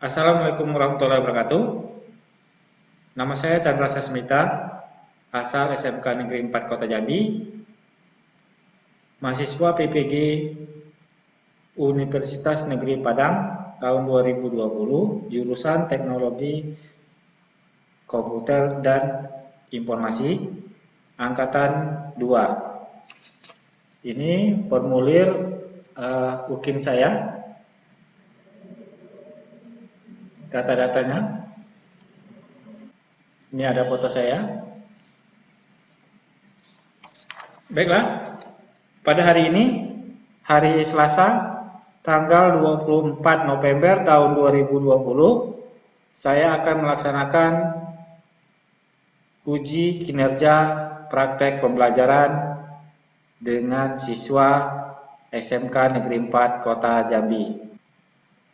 Assalamualaikum warahmatullahi wabarakatuh. Nama saya Chandra Sasmita, asal SMK Negeri 4 Kota Jambi, mahasiswa PPG Universitas Negeri Padang tahun 2020, jurusan Teknologi Komputer dan Informasi, angkatan 2. Ini formulir UKIN saya, data-datanya. Ini ada foto saya. Baiklah, pada hari ini, hari Selasa, tanggal 24 November tahun 2020, saya akan melaksanakan uji kinerja praktek pembelajaran dengan siswa SMK Negeri 4 Kota Jambi.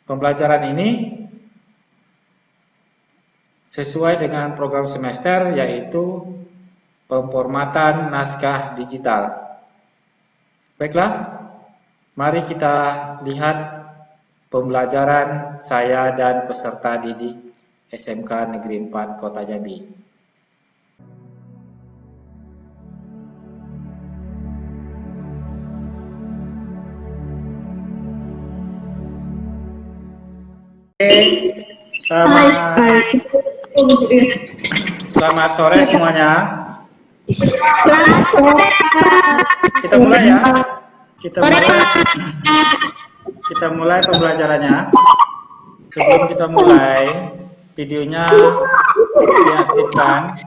Pembelajaran ini sesuai dengan program semester, yaitu pemformatan naskah digital. Baiklah, mari kita lihat pembelajaran saya dan peserta didik SMK Negeri 4 Kota Jambi. Selamat sore semuanya. Selamat sore. Kita mulai ya. Kita mulai pembelajarannya. Sebelum kita mulai, videonya diaktifkan.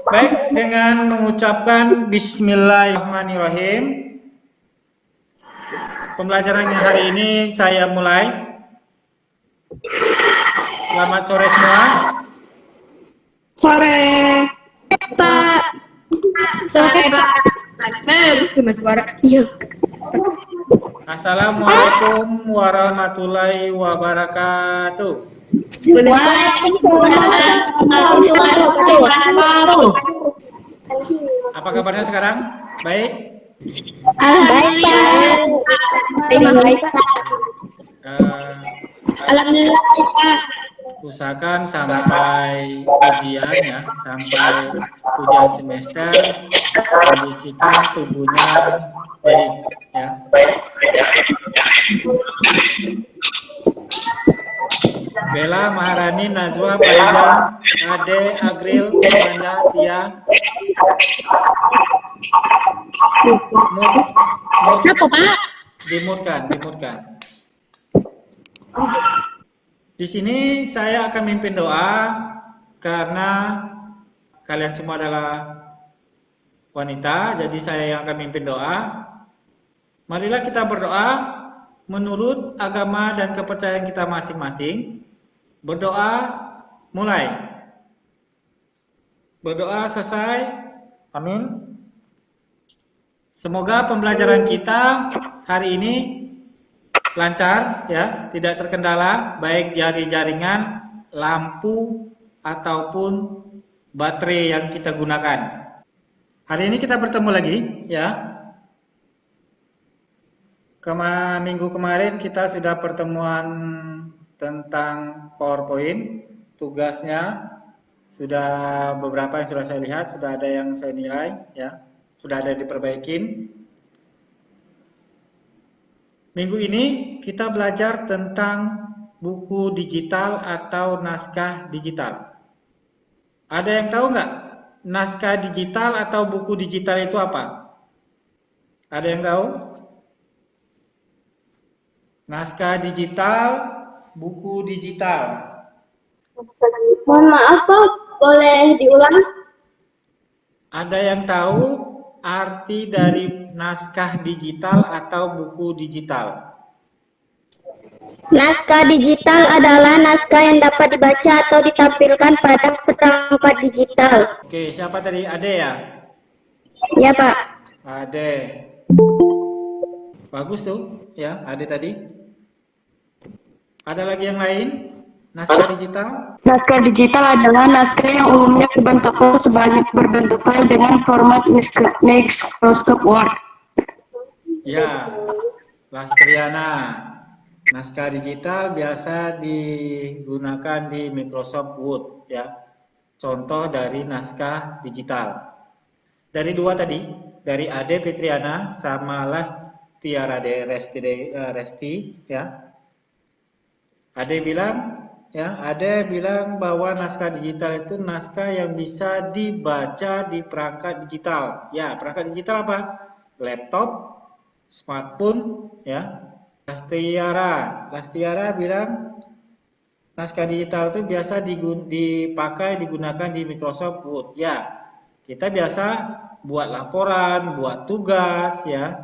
Baik, dengan mengucapkan Bismillahirrahmanirrahim. Pembelajaran hari ini saya mulai. Selamat sore semua. Sore, Pak. Sore, Pak. Assalamualaikum warahmatullahi wabarakatuh. Waalaikumsalam warahmatullahi wabarakatuh. Apa kabarnya sekarang? Baik? Baik, Pak. Alhamdulillah, Pak. Usahakan sampai ujian ya, sampai ujian semester kondisikan tubuhnya baik ya. Bella, Maharani, Nazwa, Farida, Ade, Agril, Amanda, Tia. Kenapa, Pak? Dimutkan. Di sini saya akan mimpin doa karena kalian semua adalah wanita, jadi saya yang akan mimpin doa. Marilah kita berdoa menurut agama dan kepercayaan kita masing-masing. Berdoa mulai. Berdoa selesai. Amin. Semoga pembelajaran kita hari ini lancar ya, tidak terkendala baik dari jaringan, lampu ataupun baterai yang kita gunakan. Hari ini kita bertemu lagi ya. Minggu kemarin kita sudah pertemuan tentang PowerPoint. Tugasnya sudah beberapa yang sudah saya lihat, sudah ada yang saya nilai ya, sudah ada yang diperbaikin. Minggu ini kita belajar tentang buku digital atau naskah digital. Ada yang tahu nggak naskah digital atau buku digital itu apa? Ada yang tahu? Naskah digital, buku digital. Mohon maaf, Pak. Boleh diulang? Ada yang tahu arti dari naskah digital atau buku digital? Naskah digital adalah naskah yang dapat dibaca atau ditampilkan pada perangkat digital. Oke, siapa tadi? Ade ya? Ya, Pak. Ade. Bagus tuh, ya, Ade tadi. Ada lagi yang lain? Naskah digital? Naskah digital adalah naskah yang umumnya berbentuk file dengan format Microsoft Word. Ya, Lastriana. Naskah digital biasa digunakan di Microsoft Word ya. Contoh dari naskah digital. Dari dua tadi, dari Ade Fitriana sama Lastiara Resti ya. Ade bilang bahwa naskah digital itu naskah yang bisa dibaca di perangkat digital. Ya, perangkat digital apa? Laptop, smartphone ya. Lastiara bilang naskah digital itu biasa digunakan di Microsoft Word. Ya, kita biasa buat laporan, buat tugas ya.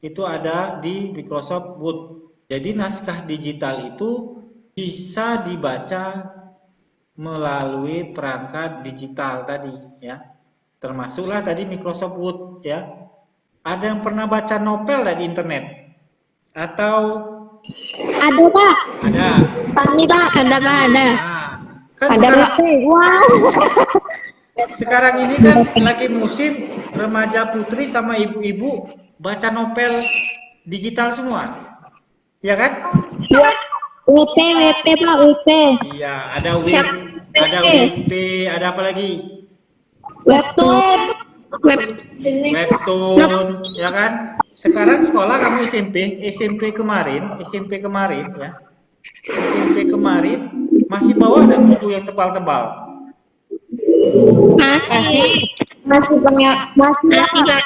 Itu ada di Microsoft Word. Jadi naskah digital itu bisa dibaca melalui perangkat digital tadi ya. Termasuklah tadi Microsoft Word ya. Ada yang pernah baca novel di internet? Atau Ada, Pak. ada? Kami, Pak. Ada, Pak. Ada. Nah, kan Ada, sekarang, Wow. sekarang ini kan lagi musim remaja putri sama ibu-ibu baca novel digital semua. Ya kan? WP, Pak. WP. Iya, ada WP, ada apa lagi? Webtoon. Webtoon, ya kan? Sekarang sekolah kamu SMP kemarin ya. SMP kemarin masih bawa ada buku yang tebal-tebal. Masih. Masih banyak. Masih, Pak.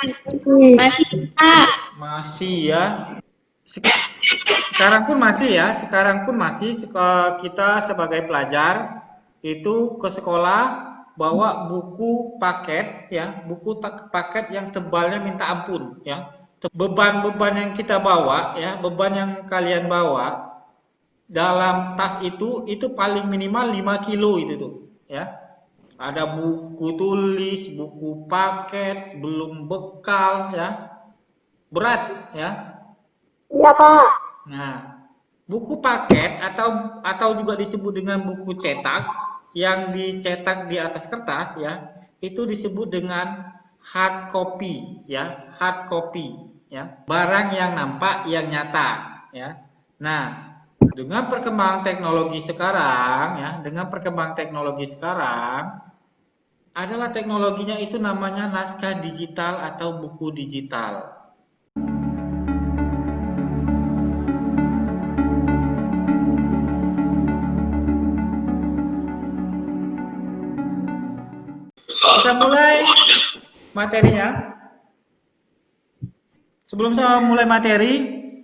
Masih, Pak. Masih ya. Sekarang pun masih kita sebagai pelajar itu ke sekolah bawa buku paket ya, paket yang tebalnya minta ampun ya. Beban-beban yang kita bawa ya, beban yang kalian bawa dalam tas itu paling minimal 5 kilo itu tuh ya. Ada buku tulis, buku paket, belum bekal ya. Berat ya. Iya, Pak. Nah, buku paket atau juga disebut dengan buku cetak yang dicetak di atas kertas ya, itu disebut dengan hard copy ya, hard copy ya. Barang yang nampak, yang nyata ya. Nah, dengan perkembangan teknologi sekarang adalah teknologinya itu namanya naskah digital atau buku digital. Kita mulai materinya. Sebelum saya mulai materi,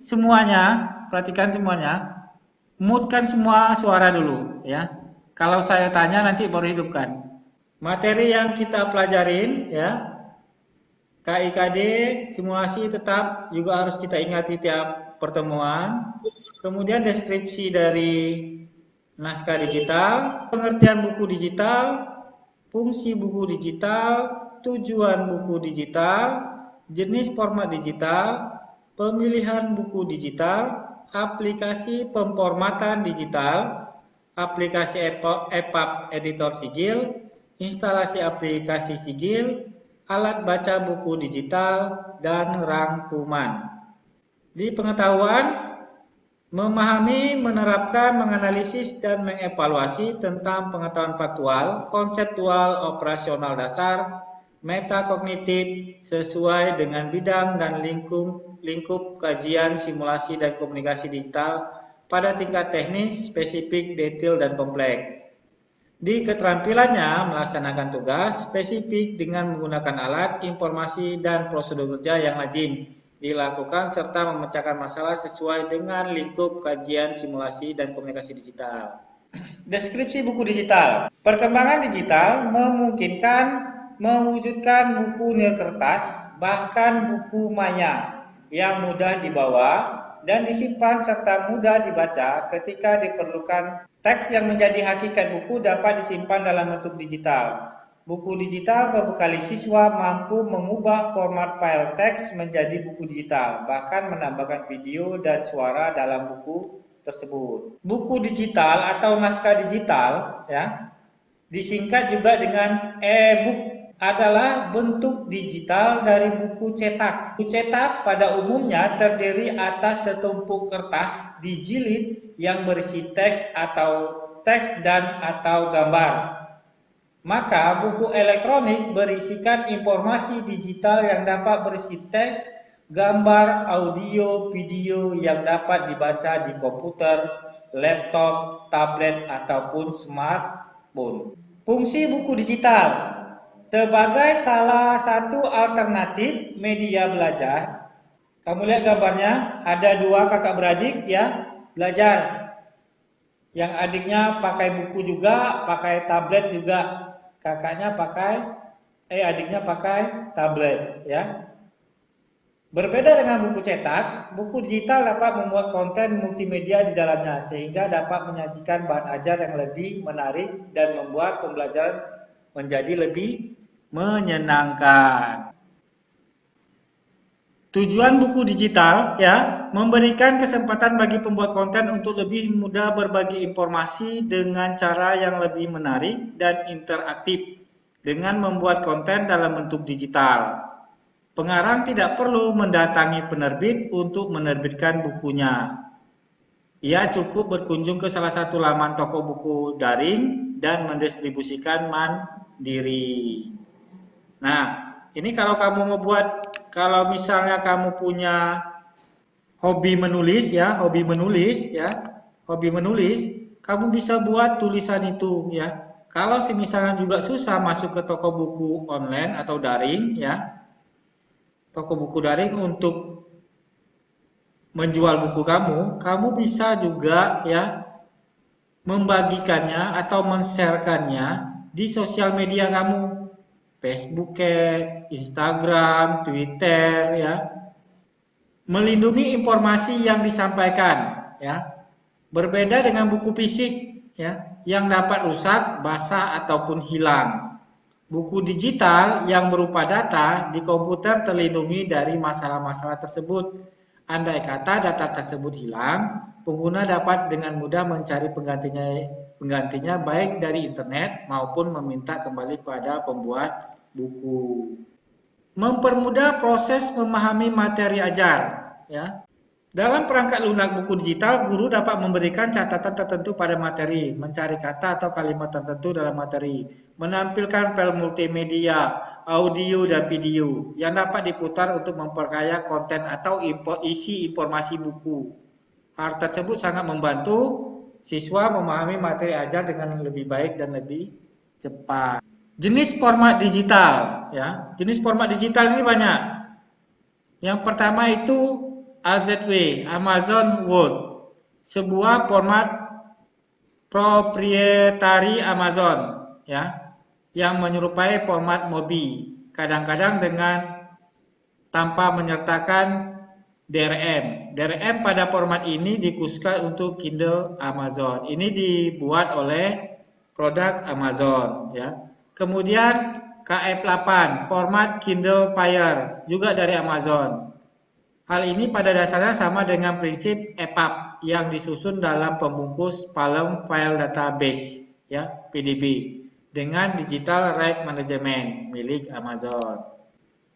semuanya, perhatikan semuanya, mute-kan semua suara dulu ya. Kalau saya tanya nanti baru hidupkan. Materi yang kita pelajarin ya, KIKD, simulasi tetap juga harus kita ingati tiap pertemuan. Kemudian deskripsi dari naskah digital, pengertian buku digital, fungsi buku digital, tujuan buku digital, jenis format digital, pemilihan buku digital, aplikasi pemformatan digital, aplikasi EPUB editor sigil, instalasi aplikasi sigil, alat baca buku digital, dan rangkuman. Di pengetahuan, memahami, menerapkan, menganalisis, dan mengevaluasi tentang pengetahuan faktual, konseptual, operasional dasar, metakognitif sesuai dengan bidang dan lingkup kajian, simulasi, dan komunikasi digital pada tingkat teknis, spesifik, detail, dan kompleks. Di keterampilannya melaksanakan tugas spesifik dengan menggunakan alat, informasi, dan prosedur kerja yang lazim dilakukan serta memecahkan masalah sesuai dengan lingkup kajian, simulasi, dan komunikasi digital. Deskripsi buku digital. Perkembangan digital memungkinkan mewujudkan buku nilkertas, bahkan buku maya yang mudah dibawa dan disimpan serta mudah dibaca ketika diperlukan. Teks yang menjadi hakikat buku dapat disimpan dalam bentuk digital. Buku digital membekali siswa mampu mengubah format file teks menjadi buku digital, bahkan menambahkan video dan suara dalam buku tersebut. Buku digital atau naskah digital ya, disingkat juga dengan e-book adalah bentuk digital dari buku cetak. Buku cetak pada umumnya terdiri atas setumpuk kertas dijilid yang berisi teks dan atau gambar. Maka buku elektronik berisikan informasi digital yang dapat berisi teks, gambar, audio, video yang dapat dibaca di komputer, laptop, tablet, ataupun smartphone. Fungsi buku digital sebagai salah satu alternatif media belajar. Kamu lihat gambarnya, ada dua kakak beradik ya, belajar. Yang adiknya pakai buku juga, pakai tablet juga. Adiknya pakai tablet ya. Berbeda dengan buku cetak, buku digital dapat membuat konten multimedia di dalamnya sehingga dapat menyajikan bahan ajar yang lebih menarik dan membuat pembelajaran menjadi lebih menyenangkan. Tujuan buku digital ya, memberikan kesempatan bagi pembuat konten untuk lebih mudah berbagi informasi dengan cara yang lebih menarik dan interaktif dengan membuat konten dalam bentuk digital. Pengarang tidak perlu mendatangi penerbit untuk menerbitkan bukunya. Ia cukup berkunjung ke salah satu laman toko buku daring dan mendistribusikan mandiri. Nah, ini kalau misalnya kamu punya hobi menulis, kamu bisa buat tulisan itu ya. Kalau misalnya juga susah masuk ke toko buku online atau daring ya, toko buku daring untuk menjual buku kamu bisa juga ya membagikannya atau men-share-kannya di sosial media kamu. Facebook, Instagram, Twitter ya. Melindungi informasi yang disampaikan ya. Berbeda dengan buku fisik ya, yang dapat rusak, basah ataupun hilang. Buku digital yang berupa data di komputer terlindungi dari masalah-masalah tersebut. Andai kata data tersebut hilang, pengguna dapat dengan mudah mencari penggantinya baik dari internet maupun meminta kembali pada pembuat buku. Mempermudah proses memahami materi ajar ya. Dalam perangkat lunak buku digital, guru dapat memberikan catatan tertentu pada materi, mencari kata atau kalimat tertentu dalam materi, menampilkan file multimedia, audio dan video yang dapat diputar untuk memperkaya konten atau isi informasi buku. Hal tersebut sangat membantu siswa memahami materi ajar dengan lebih baik dan lebih cepat. Jenis format digital ya. Jenis format digital ini banyak. Yang pertama itu AZW, Amazon Word, sebuah format proprietari Amazon ya, yang menyerupai format MOBI, kadang-kadang tanpa menyertakan DRM. DRM pada format ini dikhususkan untuk Kindle Amazon. Ini dibuat oleh produk Amazon ya. Kemudian KF8, format Kindle Fire, juga dari Amazon. Hal ini pada dasarnya sama dengan prinsip EPUB yang disusun dalam pembungkus Palm File Database ya, PDB, dengan Digital Right Management milik Amazon.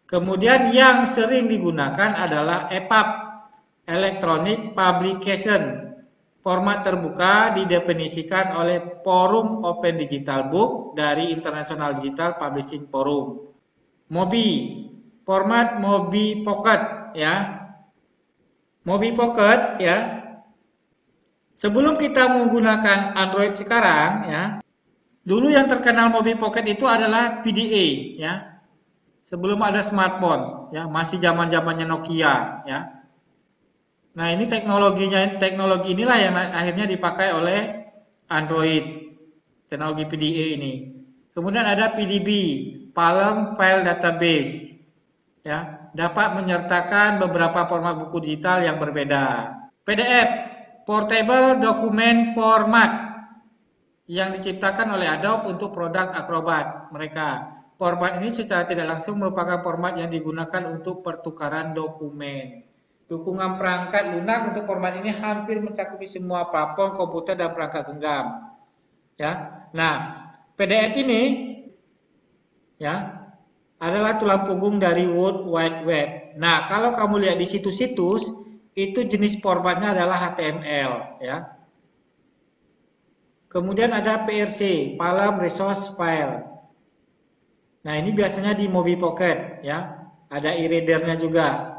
Kemudian yang sering digunakan adalah EPUB, Electronic Publication. Format terbuka didefinisikan oleh Forum Open Digital Book dari International Digital Publishing Forum. MOBI, format MOBI Pocket ya. MOBI Pocket ya. Sebelum kita menggunakan Android sekarang ya, dulu yang terkenal MOBI Pocket itu adalah PDA ya. Sebelum ada smartphone ya, masih zaman-zamannya Nokia ya. Nah, ini teknologi inilah yang akhirnya dipakai oleh Android, teknologi PDA ini. Kemudian ada PDB, Palm File Database, ya, dapat menyertakan beberapa format buku digital yang berbeda. PDF, Portable Document Format, yang diciptakan oleh Adobe untuk produk Acrobat mereka. Format ini secara tidak langsung merupakan format yang digunakan untuk pertukaran dokumen. Dukungan perangkat lunak untuk format ini hampir mencakupi semua platform komputer dan perangkat genggam. Ya. Nah, PDF ini ya, adalah tulang punggung dari World Wide Web. Nah, kalau kamu lihat di situs-situs, itu jenis formatnya adalah HTML, ya. Kemudian ada PRC, Palm Resource File. Nah, ini biasanya di Movie Pocket, ya. Ada e-readernya juga.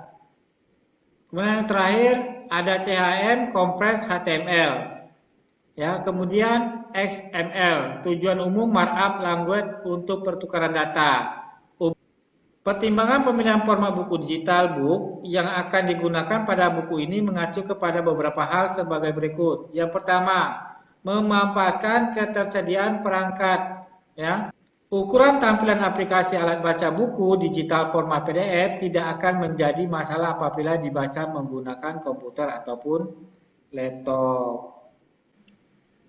Kemudian yang terakhir ada CHM, Compress HTML. Ya, kemudian XML, tujuan umum markup language untuk pertukaran data. Pertimbangan pemilihan format buku digital book yang akan digunakan pada buku ini mengacu kepada beberapa hal sebagai berikut. Yang pertama, memanfaatkan ketersediaan perangkat, ya. Ukuran tampilan aplikasi alat baca buku digital format PDF tidak akan menjadi masalah apabila dibaca menggunakan komputer ataupun laptop.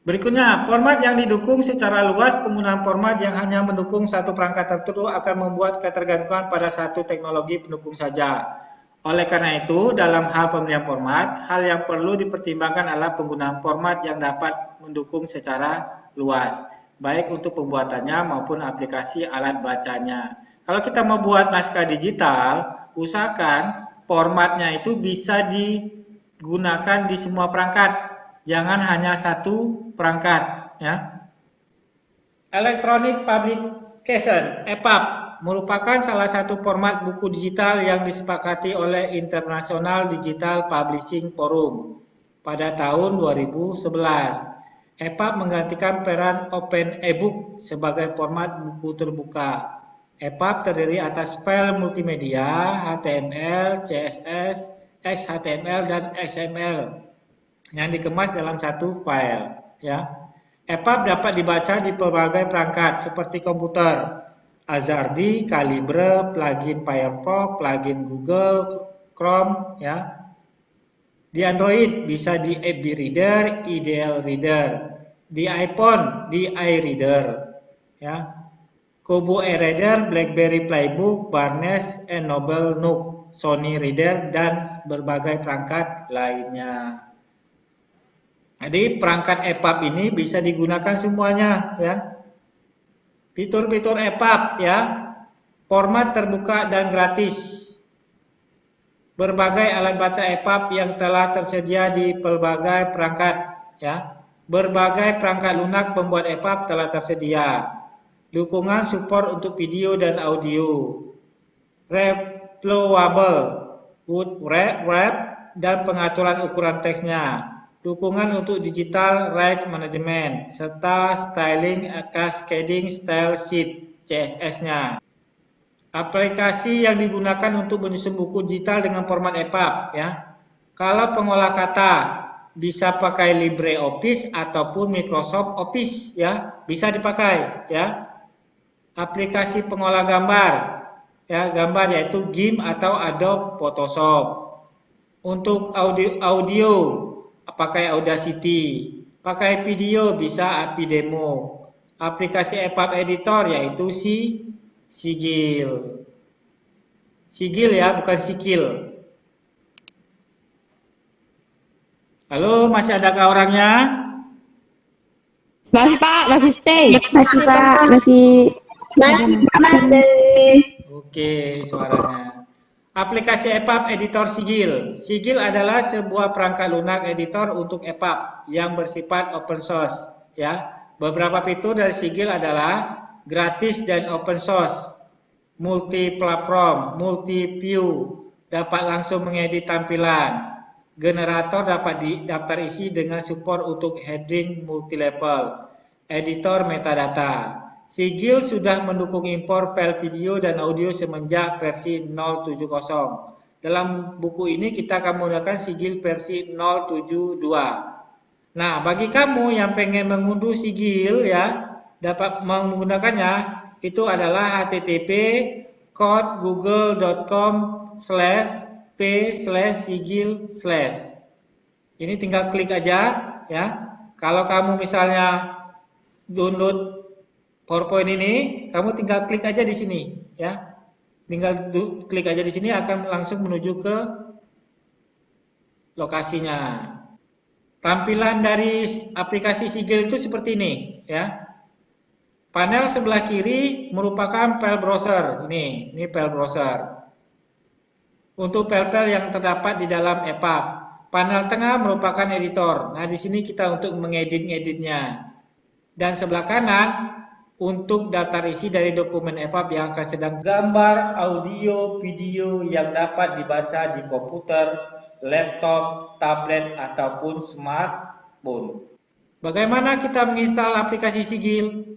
Berikutnya, format yang didukung secara luas. Penggunaan format yang hanya mendukung satu perangkat tertentu akan membuat ketergantungan pada satu teknologi pendukung saja. Oleh karena itu, dalam hal pemilihan format, hal yang perlu dipertimbangkan adalah penggunaan format yang dapat mendukung secara luas, baik untuk pembuatannya maupun aplikasi alat bacanya. Kalau kita mau buat naskah digital, usahakan formatnya itu bisa digunakan di semua perangkat. Jangan hanya satu perangkat, ya. Electronic Publication (EPUB) merupakan salah satu format buku digital yang disepakati oleh International Digital Publishing Forum pada tahun 2011. EPUB menggantikan peran Open eBook sebagai format buku terbuka. EPUB terdiri atas file multimedia, HTML, CSS, XHTML, dan XML yang dikemas dalam satu file, ya. EPUB dapat dibaca di berbagai perangkat seperti komputer, Azardi, Calibre, plugin Firefox, plugin Google Chrome, ya. Di Android bisa di FB Reader, Ideal Reader, di iPhone di iReader, ya. Kobo e-reader, BlackBerry Playbook, Barnes and Noble Nook, Sony Reader, dan berbagai perangkat lainnya. Jadi perangkat EPUB ini bisa digunakan semuanya, ya. Fitur-fitur EPUB, ya. Format terbuka dan gratis. Berbagai alat baca EPUB yang telah tersedia di pelbagai perangkat, ya. Berbagai perangkat lunak pembuat EPUB telah tersedia. Dukungan support untuk video dan audio. Reploadable, wood wrap, dan pengaturan ukuran teksnya. Dukungan untuk digital right management, serta styling cascading style sheet CSS-nya. Aplikasi yang digunakan untuk menyusun buku digital dengan format EPUB, ya. Kalau pengolah kata bisa pakai LibreOffice ataupun Microsoft Office, ya, bisa dipakai, ya. Aplikasi pengolah gambar, ya, gambar yaitu GIMP atau Adobe Photoshop. Untuk audio pakai Audacity, pakai video bisa API Demo. Aplikasi EPUB editor yaitu Sigil. Sigil, ya, bukan Sikil. Halo, masih adakah orangnya? Masih Pak, masih stay. Masih Pak, Masih. Oke, suaranya. Aplikasi EPUB editor Sigil. Sigil adalah sebuah perangkat lunak editor untuk EPUB yang bersifat open source, ya. Beberapa fitur dari Sigil adalah gratis dan open source, multi-platform, multi-view, dapat langsung mengedit tampilan, generator dapat daftar isi dengan support untuk heading multi-level, editor metadata. Sigil sudah mendukung impor file video dan audio semenjak versi 0.70. Dalam buku ini kita akan menggunakan Sigil versi 0.72. Nah, bagi kamu yang pengen mengunduh Sigil, ya, dapat menggunakannya, itu adalah http://google.com/p/sigil/. Ini tinggal klik aja, ya. Kalau kamu misalnya download PowerPoint ini, kamu tinggal klik aja di sini, ya. Tinggal klik aja di sini akan langsung menuju ke lokasinya. Tampilan dari aplikasi Sigil itu seperti ini, ya. Panel sebelah kiri merupakan file browser. Ini file browser. Untuk file-file yang terdapat di dalam EPUB. Panel tengah merupakan editor. Nah, di sini kita untuk mengedit-ngeditnya. Dan sebelah kanan untuk daftar isi dari dokumen EPUB yang akan sedang gambar, audio, video yang dapat dibaca di komputer, laptop, tablet, ataupun smartphone. Bagaimana kita menginstal aplikasi Sigil?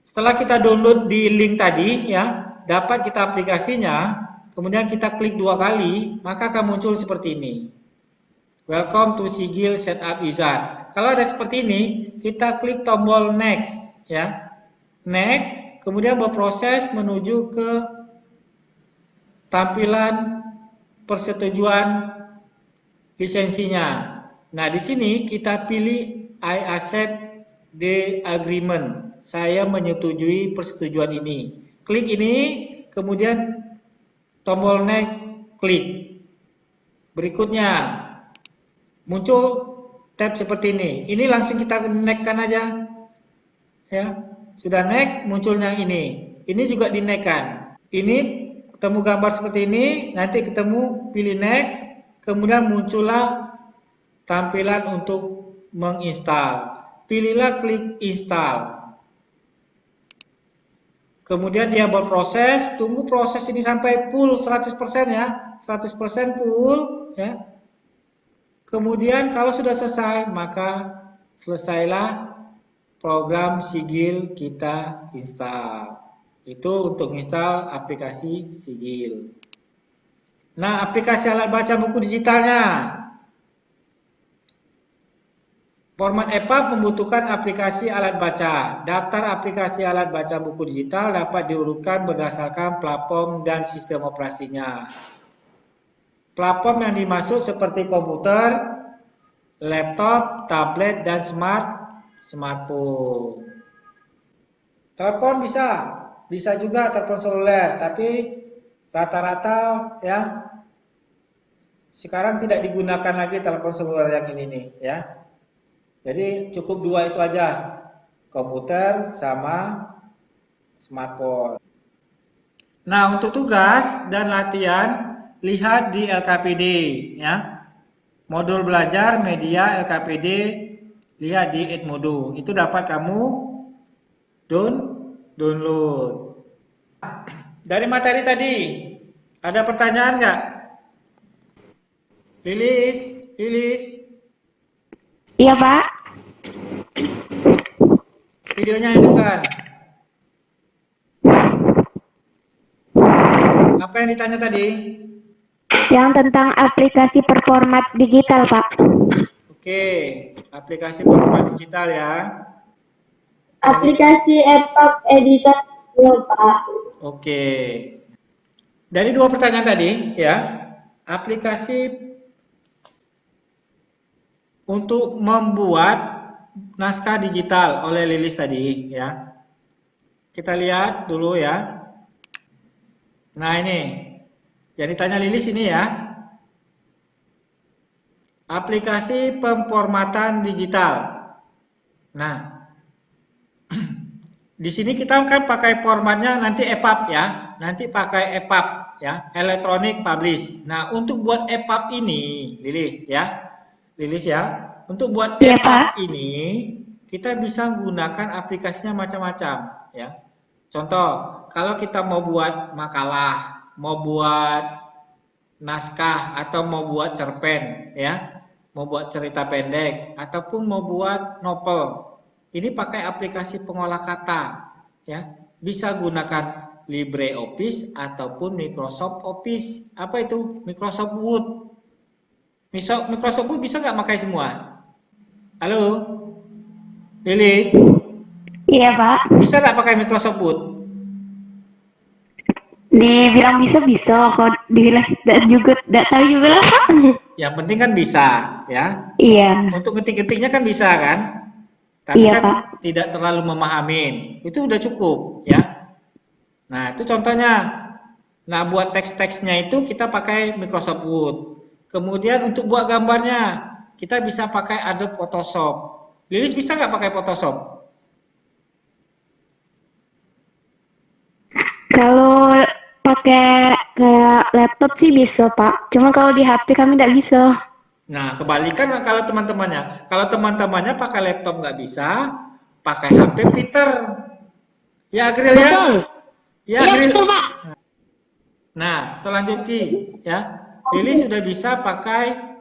Setelah kita download di link tadi, ya, dapat kita aplikasinya, kemudian kita klik 2 kali, maka akan muncul seperti ini. Welcome to Sigil Setup Wizard. Kalau ada seperti ini, kita klik tombol next, ya. Next, kemudian berproses menuju ke tampilan persetujuan lisensinya. Nah, di sini kita pilih I accept the agreement. Saya menyetujui persetujuan ini. Klik ini, kemudian tombol next, klik. Berikutnya, muncul tab seperti ini. Ini langsung kita next-kan aja. Ya, sudah next, muncul yang ini. Ini juga di next-kan. Ini ketemu gambar seperti ini, nanti ketemu pilih next, kemudian muncullah tampilan untuk menginstal. Pilihlah klik install. Kemudian dia berproses, tunggu proses ini sampai full 100% ya. 100% full ya. Kemudian kalau sudah selesai, maka selesailah program Sigil kita install. Itu untuk install aplikasi Sigil. Nah, aplikasi alat baca buku digitalnya. Format EPUB membutuhkan aplikasi alat baca. Daftar aplikasi alat baca buku digital dapat diurutkan berdasarkan platform dan sistem operasinya. Platform yang dimaksud seperti komputer, laptop, tablet, dan smartphone. Telepon bisa juga telepon seluler, tapi rata-rata ya sekarang tidak digunakan lagi telepon seluler yang ini nih ya. Jadi cukup 2 itu aja, komputer sama smartphone. Nah, untuk tugas dan latihan lihat di LKPD ya. Modul belajar media LKPD lihat di Edmodo. Itu dapat kamu download. Dari materi tadi ada pertanyaan nggak? Lilis. Iya, Pak. Videonya hidupkan. Apa yang ditanya tadi? Yang tentang aplikasi performat digital, Pak. Oke, aplikasi performa digital ya. Aplikasi EPUB editor, Pak. Oke. Dari 2 pertanyaan tadi ya, aplikasi untuk membuat naskah digital oleh Lilis tadi ya. Kita lihat dulu ya. Nah, ini yang ditanya Lilis ini ya. Aplikasi pemformatan digital. Nah, di sini kita kan pakai formatnya nanti EPUB ya. Nanti pakai EPUB ya, Electronic Publish. Nah, untuk buat EPUB ini, Lilis ya. Untuk buat EPUB ini kita bisa menggunakan aplikasinya macam-macam ya. Contoh, kalau kita mau buat makalah, mau buat naskah atau mau buat cerpen ya, mau buat cerita pendek ataupun mau buat novel. Ini pakai aplikasi pengolah kata ya. Bisa gunakan LibreOffice ataupun Microsoft Office. Apa itu? Microsoft Word. Microsoft Word bisa nggak pakai semua? Halo? Lilis? Iya, Pak. Bisa nggak pakai Microsoft Word? Dibilang bisa, kok dibilang tidak tahu juga lah, Pak. Yang penting kan bisa, ya. Iya. Untuk ngetik-ngetiknya kan bisa kan? Tapi Iya, kan Pak. tidak terlalu memahamin. Itu udah cukup, ya. Nah, itu contohnya. Nah, buat teks-teksnya itu kita pakai Microsoft Word. Kemudian untuk buat gambarnya, kita bisa pakai Adobe Photoshop. Lilis bisa nggak pakai Photoshop? Kalau pakai kayak laptop sih bisa, Pak. Cuma kalau di HP kami tidak bisa. Nah, kebalikan kalau teman-temannya. Kalau teman-temannya pakai laptop nggak bisa, pakai HP printer. Ya, Agril ya? Betul. Ya, Iya, Agril. betul, Pak. Nah, selanjutnya ya, Lili sudah bisa pakai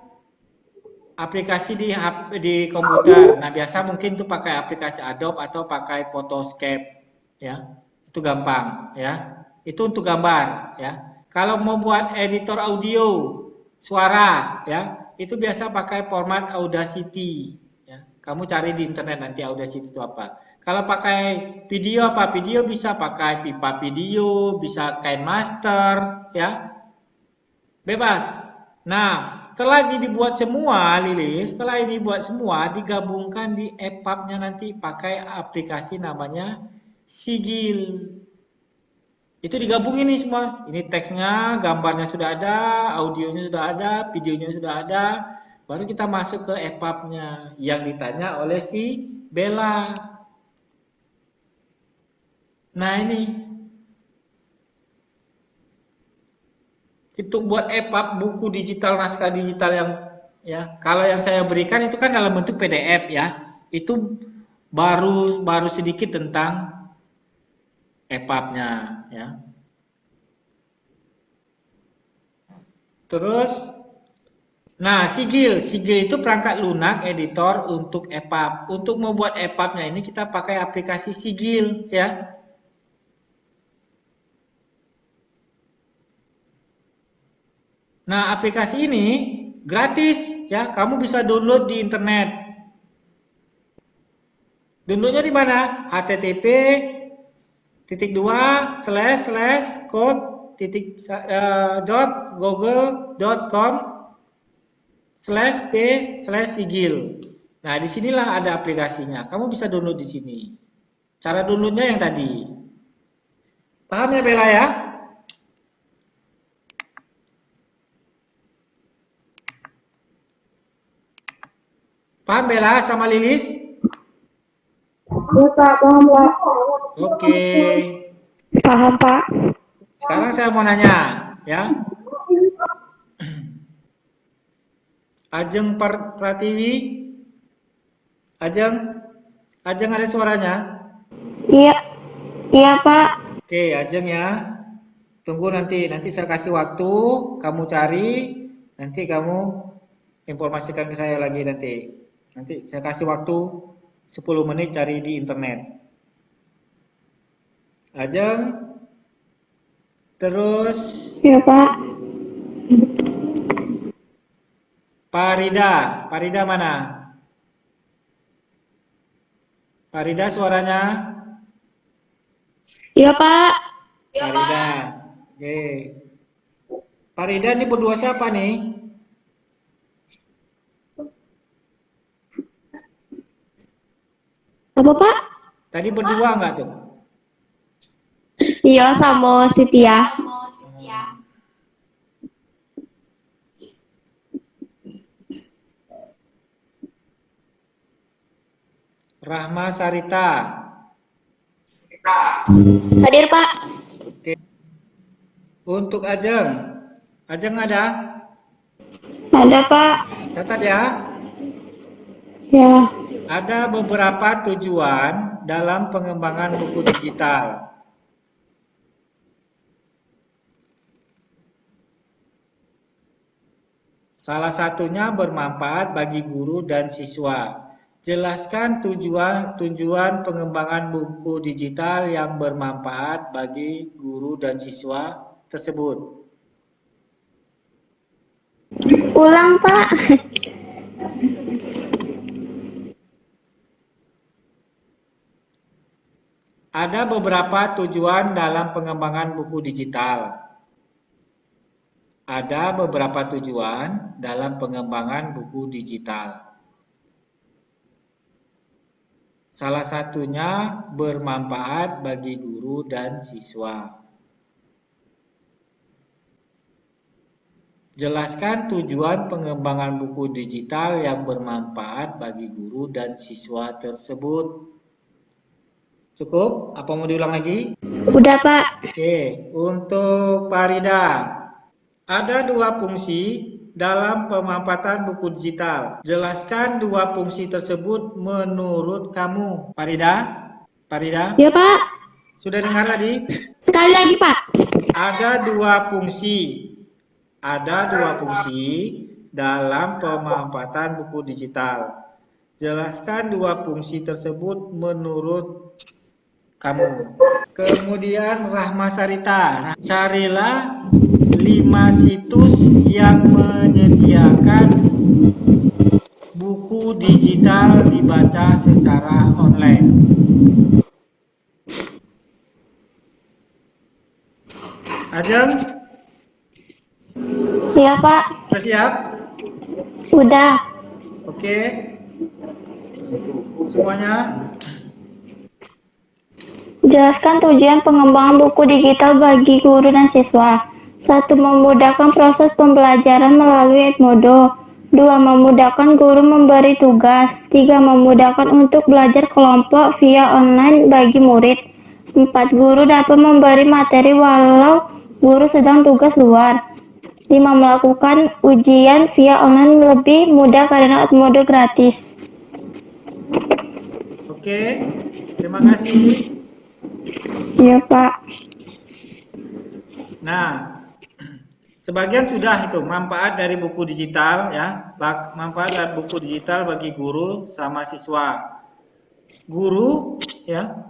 aplikasi di komputer. Nah, biasa mungkin tuh pakai aplikasi Adobe atau pakai Photoscape, ya. Itu gampang, ya. Itu untuk gambar, ya. Kalau mau buat editor audio, suara, ya, itu biasa pakai format Audacity, ya. Kamu cari di internet nanti Audacity itu apa. Kalau pakai video apa? Video bisa pakai Pipa Video, bisa KineMaster, ya. Bebas. Nah, setelah ini dibuat semua, Lilis, setelah ini dibuat semua, digabungkan di EPUB-nya nanti pakai aplikasi namanya Sigil. Itu digabungin nih semua. Ini teksnya, gambarnya sudah ada, audionya sudah ada, videonya sudah ada. Baru kita masuk ke EPUB-nya yang ditanya oleh si Bella. Nah, ini untuk buat EPUB buku digital naskah digital yang ya kalau yang saya berikan itu kan dalam bentuk PDF ya itu baru sedikit tentang EPUB-nya ya terus nah Sigil itu perangkat lunak editor untuk EPUB untuk membuat EPUB-nya ini kita pakai aplikasi Sigil ya. Nah, aplikasi ini gratis ya, kamu bisa download di internet. Downloadnya di mana? http://code.google.com/p/sigil. Nah, disinilah ada aplikasinya. Kamu bisa download di sini. Cara downloadnya yang tadi. Paham ya Bella ya? Paham Bella sama Lilis? Iya, Pak. Paham, Pak. Oke. Paham, Pak. Sekarang saya mau nanya, ya. Ajeng Pratiwi, Ajeng ada suaranya? Iya. Iya, Pak. Oke, Ajeng ya. Tunggu nanti saya kasih waktu, kamu cari, nanti kamu informasikan ke saya lagi nanti. Nanti saya kasih waktu 10 menit cari di internet. Ajeng, terus Iya, Pak. Parida mana? Parida suaranya? Iya, Pak. Parida. Oke. Parida ini berdua siapa nih? Apa, Pak? Tadi berdua enggak tuh? Iya, sama Sitia. Rahma Sarita. Hadir, Pak. Oke. Untuk Ajeng. Ajeng ada? Ada, Pak. Catat ya. Ya. Ada beberapa tujuan dalam pengembangan buku digital. Salah satunya bermanfaat bagi guru dan siswa. Jelaskan tujuan pengembangan buku digital yang bermanfaat bagi guru dan siswa tersebut. Ulang, Pak. Ada beberapa tujuan dalam pengembangan buku digital. Ada beberapa tujuan dalam pengembangan buku digital. Salah satunya bermanfaat bagi guru dan siswa. Jelaskan tujuan pengembangan buku digital yang bermanfaat bagi guru dan siswa tersebut. Cukup? Apa mau diulang lagi? Udah, Pak. Oke, untuk Farida, ada dua fungsi dalam pemanfaatan buku digital. Jelaskan dua fungsi tersebut menurut kamu. Farida? Farida? Ya, Pak. Sudah dengar tadi? Sekali lagi, Pak. Ada dua fungsi. Ada dua fungsi dalam pemanfaatan buku digital. Jelaskan dua fungsi tersebut menurut kamu. Kemudian Rahma Sarita, carilah 5 situs yang menyediakan buku digital dibaca secara online. Ajeng, Ya, Pak. sudah siap? Udah. Oke, semuanya. Jelaskan tujuan pengembangan buku digital bagi guru dan siswa. 1. Memudahkan proses pembelajaran melalui Edmodo. 2. Memudahkan guru memberi tugas. 3. Memudahkan untuk belajar kelompok via online bagi murid. 4. Guru dapat memberi materi walau guru sedang tugas luar. 5. Melakukan ujian via online lebih mudah karena Edmodo gratis. Oke, terima kasih. Iya, Pak. Nah, sebagian sudah itu manfaat dari buku digital ya, manfaat dari buku digital bagi guru sama siswa. Guru ya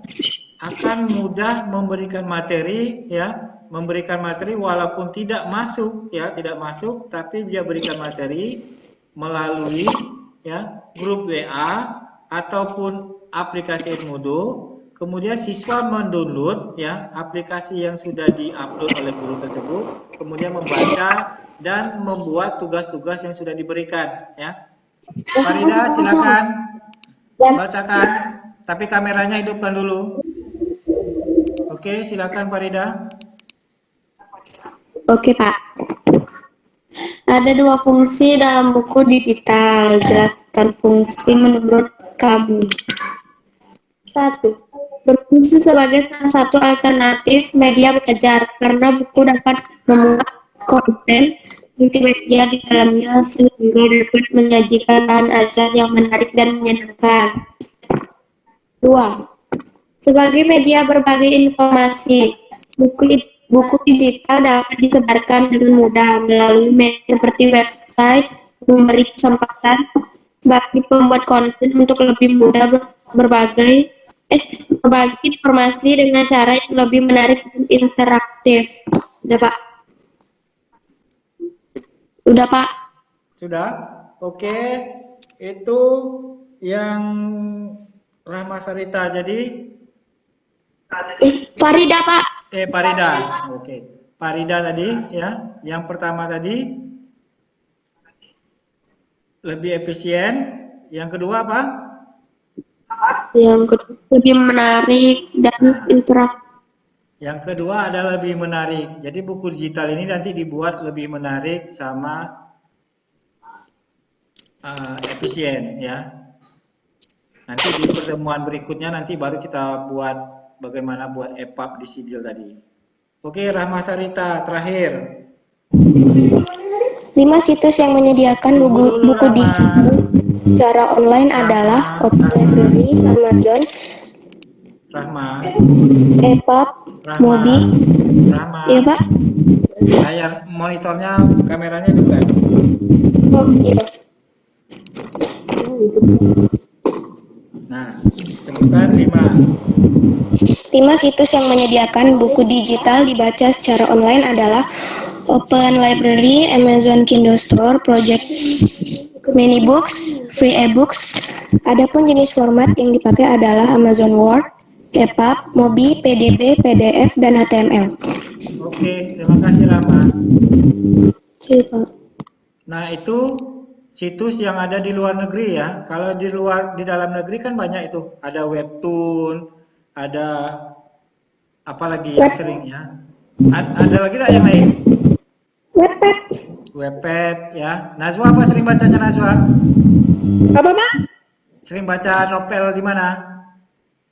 akan mudah memberikan materi ya, memberikan materi walaupun tidak masuk ya, tidak masuk, tapi dia berikan materi melalui ya grup WA ataupun aplikasi Edmodo. Kemudian siswa mendownload ya aplikasi yang sudah diupload oleh guru tersebut, kemudian membaca dan membuat tugas-tugas yang sudah diberikan ya. Farida silakan bacakan, tapi kameranya hidupkan dulu. Oke, silakan Farida. Oke, Pak. Ada dua fungsi dalam buku digital. Jelaskan fungsi menurut kamu. 1. Berfungsi sebagai salah satu alternatif media belajar karena buku dapat memuat konten multimedia di dalamnya sehingga dapat menyajikan bahan ajar yang menarik dan menyenangkan. 2. Sebagai media berbagi informasi, buku digital dapat disebarkan dengan mudah melalui media seperti website, memberi kesempatan bagi pembuat konten untuk lebih mudah berbagi informasi dengan cara yang lebih menarik dan interaktif. Udah, Pak. Udah, Pak. Sudah? Oke. Itu yang Rahma Sarita. Jadi Farida, Pak. Farida. Oke. Farida tadi ya. Yang pertama tadi lebih efisien. Yang kedua apa? Yang kedua lebih menarik dan interaktif. Yang kedua adalah lebih menarik. Jadi buku digital ini nanti dibuat lebih menarik sama efisien ya. Nanti di pertemuan berikutnya nanti baru kita buat bagaimana buat EPUB di Sibil tadi. Oke, Rahma Sarita terakhir. 5 situs yang menyediakan buku digital secara online adalah Open Library, Amazon, Rahma, EPUB, Mobi. Rahma. Ya, Pak? Layar monitornya, kameranya juga. Oh, iya. Nah, sebutkan 5 situs yang menyediakan buku digital dibaca secara online adalah Open Library, Amazon Kindle Store, Project Minibooks, Free eBooks. Adapun jenis format yang dipakai adalah Amazon Word, EPUB, Mobi, PDB, PDF, dan HTML. Oke, terima kasih Rahma. Oke, Pak. Nah, itu situs yang ada di luar negeri ya. Kalau di dalam negeri kan banyak itu. Ada webtoon, ada apa lagi yang sering ya. Ada lagi nggak yang lain? Wattpad. Webpad ya. Najwa apa sering bacanya Najwa? Apa, Pak? Sering baca novel di mana?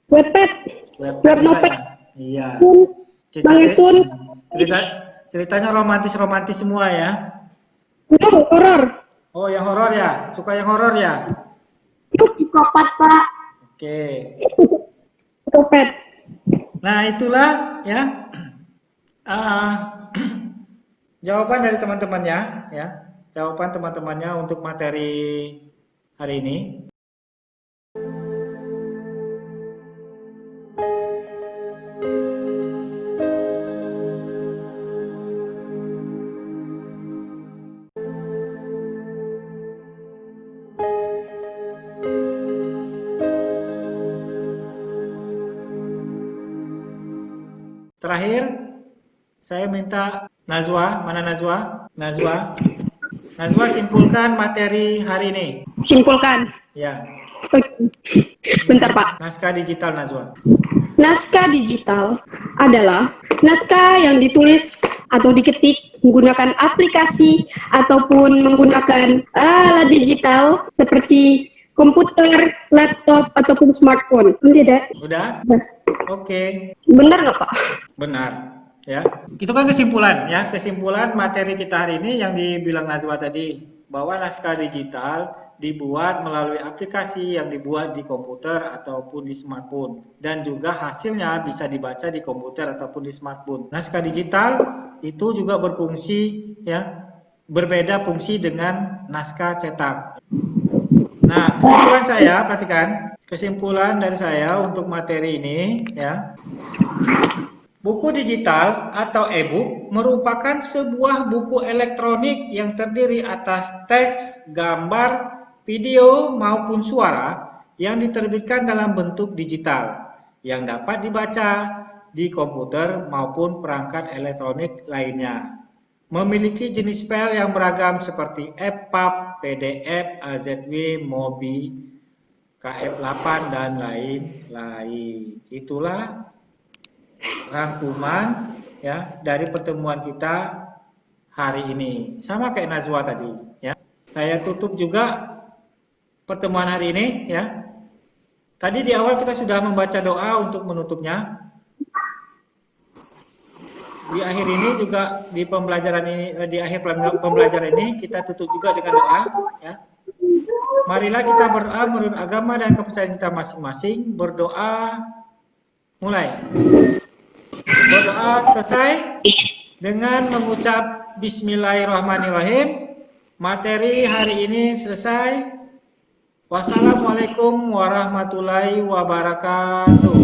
Wattpad. Web novel. Iya. Bang Ipun. Ceritanya romantis semua ya. No, horor. Oh, yang horor ya? Suka yang horor ya? Itu psikopat, Pak. Oke. Psikopat. Nah, itulah ya. Jawaban dari teman-temannya ya. Jawaban teman-temannya untuk materi hari ini. Terakhir, saya minta Najwa, mana Najwa? Najwa simpulkan materi hari ini. Simpulkan. Ya. Oke. Bentar, Pak. Naskah digital Najwa. Naskah digital adalah naskah yang ditulis atau diketik menggunakan aplikasi ataupun menggunakan alat digital seperti komputer, laptop, ataupun smartphone. Tidak? Udah? Oke. Benar nggak, Pak? Benar. Ya. Itu kan kesimpulan ya. Kesimpulan materi kita hari ini yang dibilang Najwa tadi. Bahwa naskah digital dibuat melalui aplikasi yang dibuat di komputer ataupun di smartphone. Dan juga hasilnya bisa dibaca di komputer ataupun di smartphone. Naskah digital itu juga berfungsi ya. Berbeda fungsi dengan naskah cetak. Nah, kesimpulan saya, perhatikan. Kesimpulan dari saya untuk materi ini ya. Buku digital atau e-book merupakan sebuah buku elektronik yang terdiri atas teks, gambar, video maupun suara yang diterbitkan dalam bentuk digital yang dapat dibaca di komputer maupun perangkat elektronik lainnya. Memiliki jenis file yang beragam seperti EPUB, PDF, AZW, MOBI, KF8 dan lain-lain. Itulah rangkuman ya dari pertemuan kita hari ini. Sama kayak Najwa tadi ya. Saya tutup juga pertemuan hari ini ya. Tadi di awal kita sudah membaca doa untuk menutupnya. Di akhir ini juga di pembelajaran ini di akhir pembelajaran ini kita tutup juga dengan doa ya. Marilah kita berdoa menurut agama dan kepercayaan kita masing-masing. Berdoa mulai. Berdoa selesai dengan mengucap Bismillahirrahmanirrahim. Materi hari ini selesai. Wassalamualaikum warahmatullahi wabarakatuh.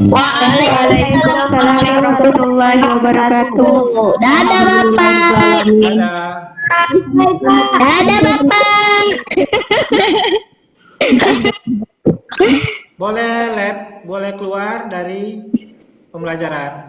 Waalaikumsalam warahmatullahi wabarakatuh. Dadah Bapak. Dadah. Dadah Bapak. Boleh keluar dari pembelajaran.